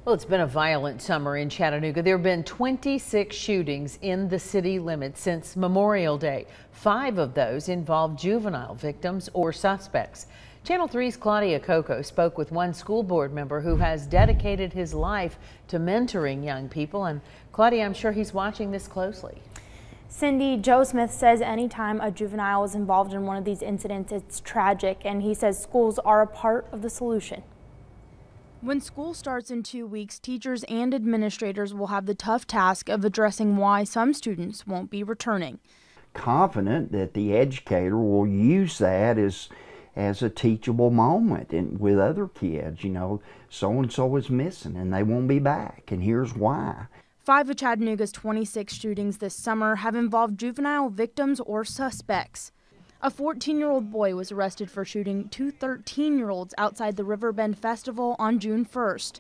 Well, it's been a violent summer in Chattanooga. There have been 26 shootings in the city limits since Memorial Day. 5 of those involved juvenile victims or suspects. Channel 3's Claudia Coco spoke with one school board member who has dedicated his life to mentoring young people. And Claudia, I'm sure he's watching this closely. Cindy, Joe Smith says anytime a juvenile is involved in one of these incidents, it's tragic, and he says schools are a part of the solution. When school starts in 2 weeks, teachers and administrators will have the tough task of addressing why some students won't be returning. Confident that the educator will use that as a teachable moment and with other kids, so-and-so is missing and they won't be back, and here's why. 5 of Chattanooga's 26 shootings this summer have involved juvenile victims or suspects. A 14-year-old boy was arrested for shooting 2 13-year-olds outside the Riverbend Festival on June 1st.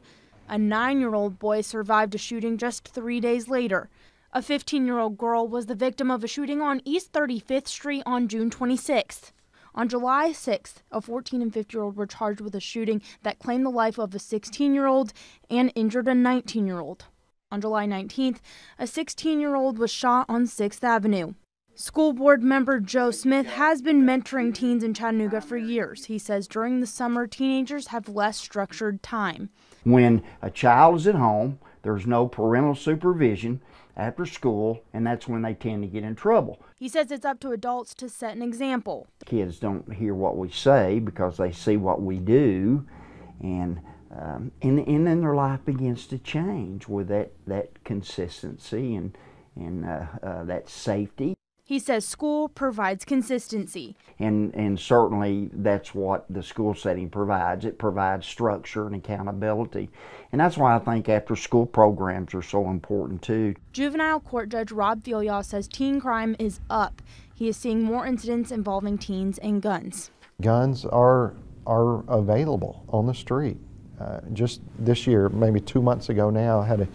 A 9-year-old boy survived a shooting just 3 days later. A 15-year-old girl was the victim of a shooting on East 35th Street on June 26th. On July 6th, a 14 and 15-year-old were charged with a shooting that claimed the life of a 16-year-old and injured a 19-year-old. On July 19th, a 16-year-old was shot on 6th Avenue. School board member Joe Smith has been mentoring teens in Chattanooga for years. He says during the summer, teenagers have less structured time. When a child is at home, there's no parental supervision after school, and that's when they tend to get in trouble. He says it's up to adults to set an example. Kids don't hear what we say because they see what we do, and then their life begins to change with that consistency and that safety. He says school provides consistency. And certainly that's what the school setting provides. It provides structure and accountability. And that's why I think after school programs are so important too. Juvenile Court Judge Rob Felia says teen crime is up. He is seeing more incidents involving teens and guns. Guns are available on the street. Just this year, maybe 2 months ago now, I had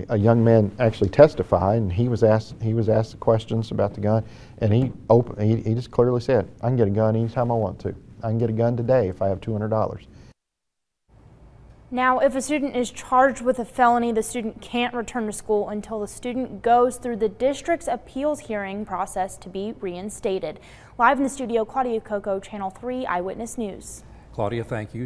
a young man actually testify, and he was asked questions about the gun, and he just clearly said, I can get a gun anytime I want to. I can get a gun today if I have $200. Now, if a student is charged with a felony, the student can't return to school until the student goes through the district's appeals hearing process to be reinstated. Live in the studio, Claudia Coco, Channel 3 Eyewitness News. Claudia, thank you.